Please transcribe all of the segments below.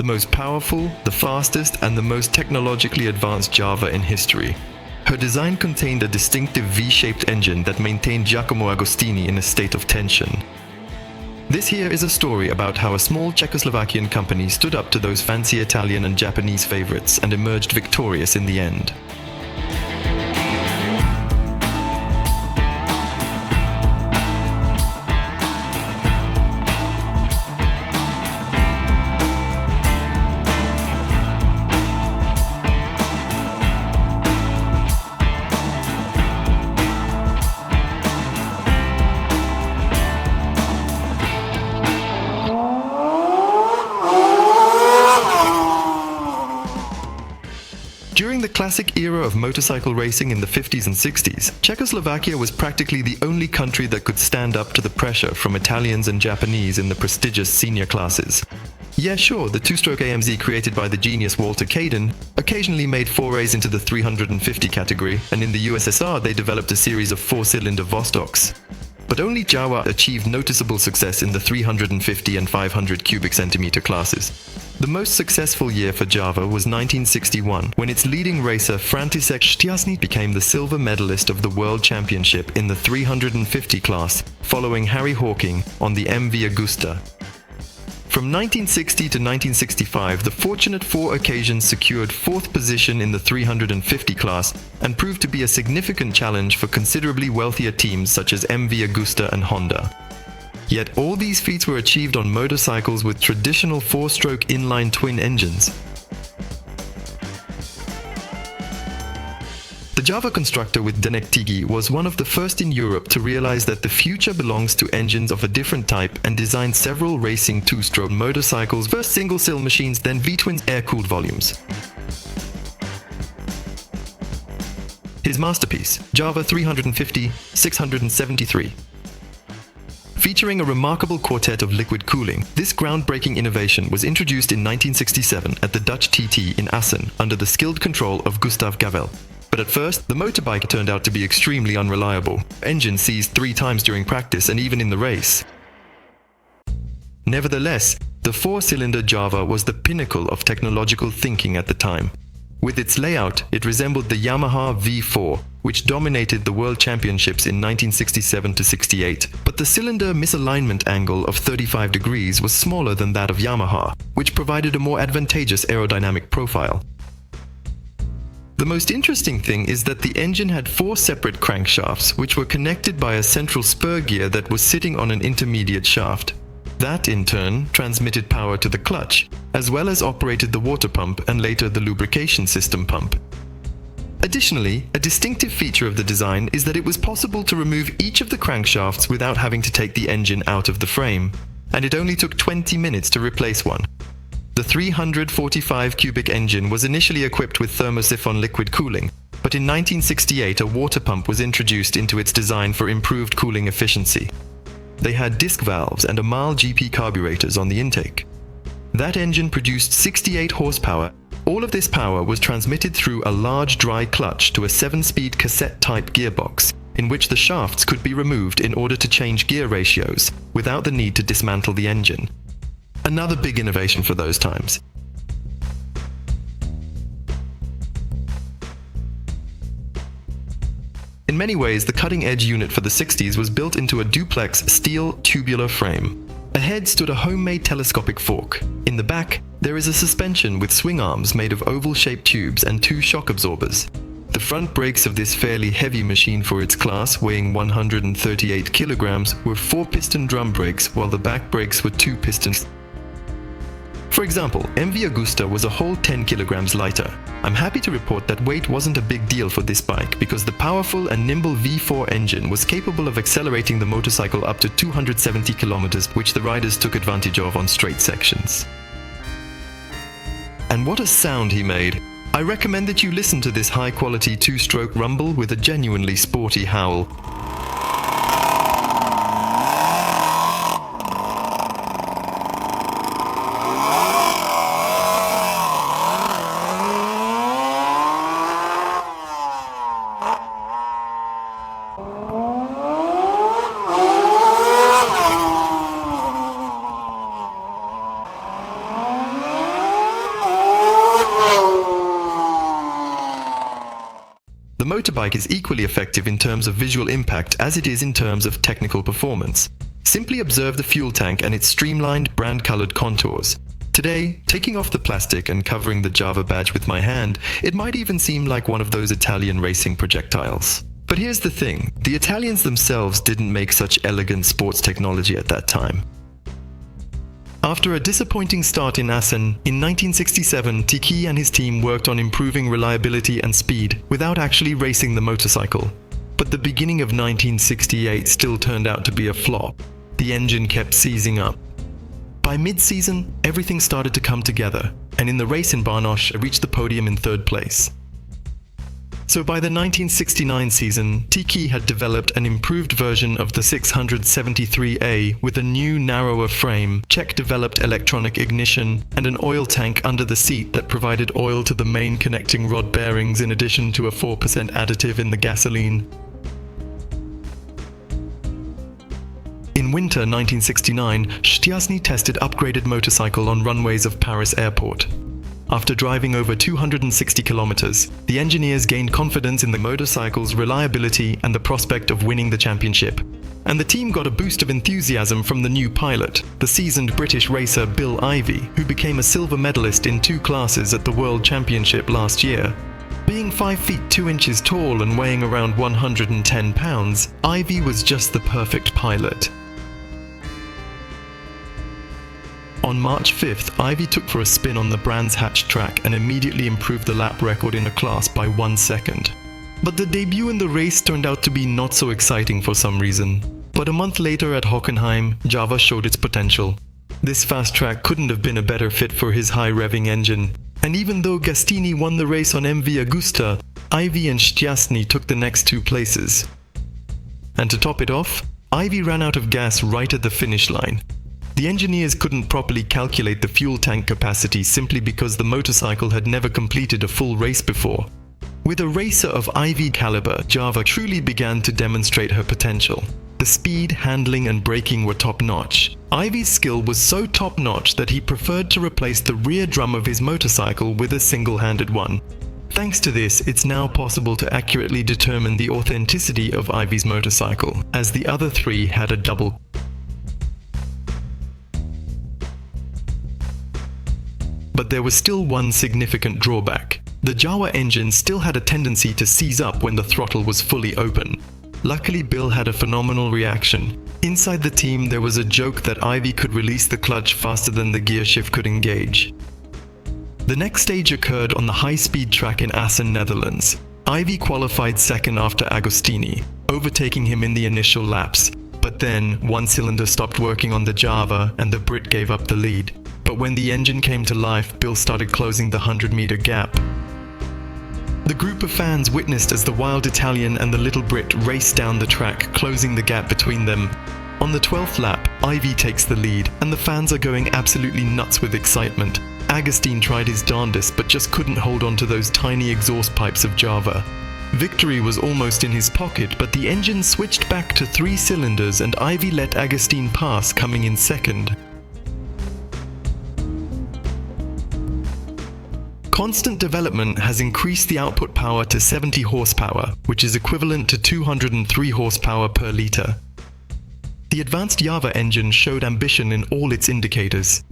the most powerful, the fastest, and the most technologically advanced Java in history. Her design contained a distinctive V-shaped engine that maintained Giacomo Agostini in a state of tension. This here is a story about how a small Czechoslovakian company stood up to those fancy Italian and Japanese favorites and emerged victorious in the end. During the classic era of motorcycle racing in the 50s and 60s, Czechoslovakia was practically the only country that could stand up to the pressure from Italians and Japanese in the prestigious senior classes. Yeah, sure, the two-stroke AMZ created by the genius Walter Kaden occasionally made forays into the 350 category, and in the USSR they developed a series of four-cylinder Vostoks. But only Jawa achieved noticeable success in the 350 and 500 cubic centimeter classes. The most successful year for Java was 1961, when its leading racer František Šťastný became the silver medalist of the World Championship in the 350 class, following Harry Hawking on the MV Augusta. From 1960 to 1965, the Fortunate Four occasions secured fourth position in the 350 class and proved to be a significant challenge for considerably wealthier teams such as MV Agusta and Honda. Yet all these feats were achieved on motorcycles with traditional four-stroke inline twin engines. The Java constructor with Denek Tigi was one of the first in Europe to realize that the future belongs to engines of a different type and designed several racing two-stroke motorcycles, first single-cylinder machines, then V-twins air-cooled volumes. His masterpiece, Java 350-673. Featuring a remarkable quartet of liquid cooling, this groundbreaking innovation was introduced in 1967 at the Dutch TT in Asen under the skilled control of Gustav Gavel. But at first, the motorbike turned out to be extremely unreliable. Engine seized 3 times during practice and even in the race. Nevertheless, the four-cylinder Java was the pinnacle of technological thinking at the time. With its layout, it resembled the Yamaha V4, which dominated the World Championships in 1967 to 68. But the cylinder misalignment angle of 35 degrees was smaller than that of Yamaha, which provided a more advantageous aerodynamic profile. The most interesting thing is that the engine had 4 separate crankshafts, which were connected by a central spur gear that was sitting on an intermediate shaft. That, in turn, transmitted power to the clutch, as well as operated the water pump and later the lubrication system pump. Additionally, a distinctive feature of the design is that it was possible to remove each of the crankshafts without having to take the engine out of the frame, and it only took 20 minutes to replace one. The 345 cubic engine was initially equipped with thermosiphon liquid cooling, but in 1968 a water pump was introduced into its design for improved cooling efficiency. They had disc valves and Amal GP carburetors on the intake. That engine produced 68 horsepower. All of this power was transmitted through a large dry clutch to a 7-speed cassette-type gearbox, in which the shafts could be removed in order to change gear ratios, without the need to dismantle the engine. Another big innovation for those times. In many ways, the cutting-edge unit for the 60s was built into a duplex steel tubular frame. Ahead stood a homemade telescopic fork. In the back, there is a suspension with swing arms made of oval-shaped tubes and 2 shock absorbers. The front brakes of this fairly heavy machine for its class, weighing 138 kilograms, were 4-piston drum brakes, while the back brakes were 2 pistons. For example, MV Agusta was a whole 10 kilograms lighter. I'm happy to report that weight wasn't a big deal for this bike because the powerful and nimble V4 engine was capable of accelerating the motorcycle up to 270 kilometers, which the riders took advantage of on straight sections. And what a sound he made! I recommend that you listen to this high-quality 2-stroke rumble with a genuinely sporty howl. motorbike is equally effective in terms of visual impact as it is in terms of technical performance. Simply observe the fuel tank and its streamlined, brand-colored contours. Today, taking off the plastic and covering the Java badge with my hand, it might even seem like one of those Italian racing projectiles. But here's the thing, the Italians themselves didn't make such elegant sports technology at that time. After a disappointing start in Asen, in 1967, Tiki and his team worked on improving reliability and speed without actually racing the motorcycle. But the beginning of 1968 still turned out to be a flop. The engine kept seizing up. By mid-season, everything started to come together, and in the race in Barnosch, I reached the podium in third place. So by the 1969 season, Tiki had developed an improved version of the 673A with a new, narrower frame, Czech-developed electronic ignition, and an oil tank under the seat that provided oil to the main connecting rod bearings in addition to a 4% additive in the gasoline. In winter 1969, Šťastný tested upgraded motorcycle on runways of Paris airport. After driving over 260 kilometers, the engineers gained confidence in the motorcycle's reliability and the prospect of winning the championship. And the team got a boost of enthusiasm from the new pilot, the seasoned British racer Bill Ivey, who became a silver medalist in 2 classes at the World Championship last year. Being 5 feet 2 inches tall and weighing around 110 pounds, Ivey was just the perfect pilot. On March 5th, Ivey took for a spin on the Brands Hatch track and immediately improved the lap record in a class by 1 second. But the debut in the race turned out to be not so exciting for some reason. But a month later at Hockenheim, Java showed its potential. This fast track couldn't have been a better fit for his high-revving engine. And even though Gastini won the race on MV Agusta, Ivey and Šťastný took the next 2 places. And to top it off, Ivey ran out of gas right at the finish line. The engineers couldn't properly calculate the fuel tank capacity simply because the motorcycle had never completed a full race before. With a racer of Ivey caliber, Java truly began to demonstrate her potential. The speed, handling and braking were top-notch. Ivey's skill was so top-notch that he preferred to replace the rear drum of his motorcycle with a single-handed one. Thanks to this, it's now possible to accurately determine the authenticity of Ivey's motorcycle, as the other 3 had a double. But there was still one significant drawback. The Jawa engine still had a tendency to seize up when the throttle was fully open. Luckily, Bill had a phenomenal reaction. Inside the team, there was a joke that Ivey could release the clutch faster than the gearshift could engage. The next stage occurred on the high-speed track in Asen, Netherlands. Ivey qualified second after Agostini, overtaking him in the initial laps. But then, one cylinder stopped working on the Java and the Brit gave up the lead. But when the engine came to life, Bill started closing the 100-meter gap. The group of fans witnessed as the wild Italian and the little Brit raced down the track, closing the gap between them. On the 12th lap, Ivey takes the lead, and the fans are going absolutely nuts with excitement. Agustin tried his darndest, but just couldn't hold on to those tiny exhaust pipes of Java. Victory was almost in his pocket, but the engine switched back to 3 cylinders and Ivey let Agustin pass, coming in second. Constant development has increased the output power to 70 horsepower, which is equivalent to 203 horsepower per litre. The advanced Java engine showed ambition in all its indicators,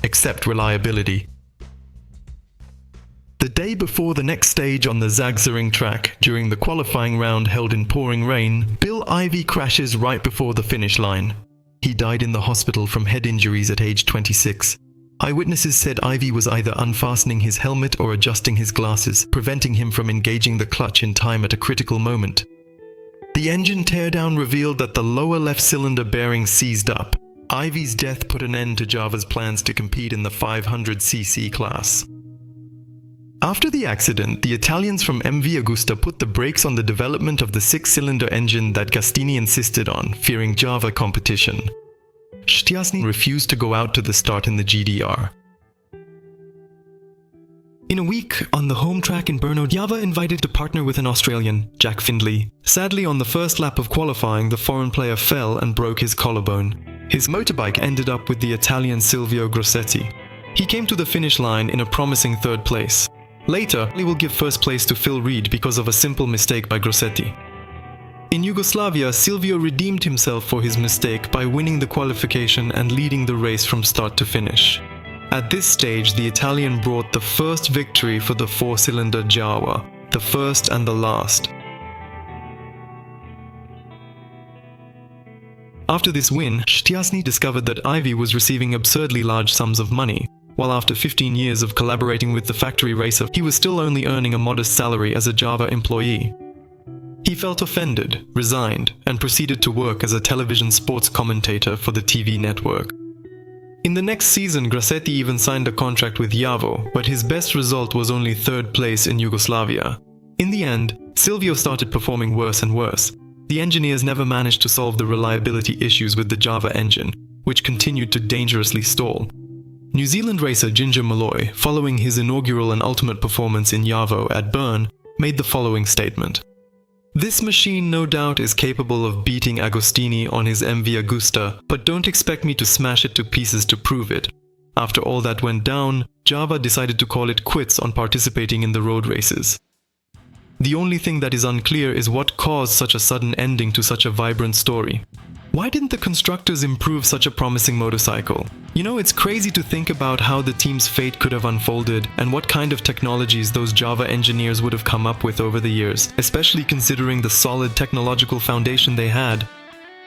except reliability. The day before the next stage on the Zagzering track, during the qualifying round held in pouring rain, Bill Ivey crashes right before the finish line. He died in the hospital from head injuries at age 26. Eyewitnesses said Ivey was either unfastening his helmet or adjusting his glasses, preventing him from engaging the clutch in time at a critical moment. The engine teardown revealed that the lower left cylinder bearing seized up. Ivey's death put an end to Java's plans to compete in the 500cc class. After the accident, the Italians from MV Agusta put the brakes on the development of the 6-cylinder engine that Gastini insisted on, fearing Java competition. Šťastný refused to go out to the start in the GDR. In a week, on the home track in Brno, Java invited to partner with an Australian, Jack Findlay. Sadly, on the first lap of qualifying, the foreign player fell and broke his collarbone. His motorbike ended up with the Italian Silvio Grossetti. He came to the finish line in a promising third place. Later, he will give first place to Phil Reed because of a simple mistake by Grossetti. In Yugoslavia, Silvio redeemed himself for his mistake by winning the qualification and leading the race from start to finish. At this stage, the Italian brought the first victory for the four-cylinder Jawa, the first and the last. After this win, Stiassny discovered that Ivey was receiving absurdly large sums of money, while after 15 years of collaborating with the factory racer, he was still only earning a modest salary as a Java employee. He felt offended, resigned, and proceeded to work as a television sports commentator for the TV network. In the next season, Grossetti even signed a contract with Jawa, but his best result was only third place in Yugoslavia. In the end, Silvio started performing worse and worse. The engineers never managed to solve the reliability issues with the Java engine, which continued to dangerously stall. New Zealand racer Ginger Malloy, following his inaugural and ultimate performance in Javo at Bern, made the following statement. "This machine no doubt is capable of beating Agostini on his MV Agusta, but don't expect me to smash it to pieces to prove it. After all that went down, Java decided to call it quits on participating in the road races. The only thing that is unclear is what caused such a sudden ending to such a vibrant story. Why didn't the constructors improve such a promising motorcycle? You know, it's crazy to think about how the team's fate could have unfolded and what kind of technologies those Java engineers would have come up with over the years, especially considering the solid technological foundation they had.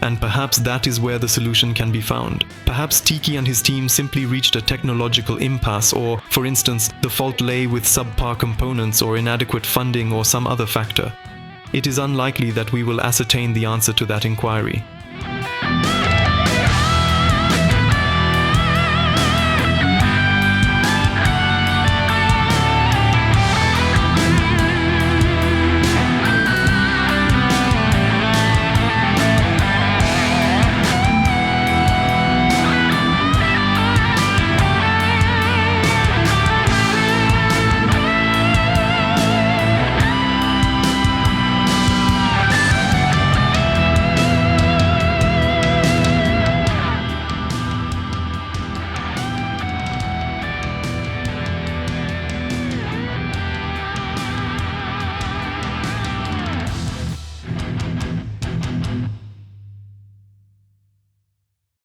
And perhaps that is where the solution can be found. Perhaps Tiki and his team simply reached a technological impasse, or, for instance, the fault lay with subpar components or inadequate funding or some other factor. It is unlikely that we will ascertain the answer to that inquiry.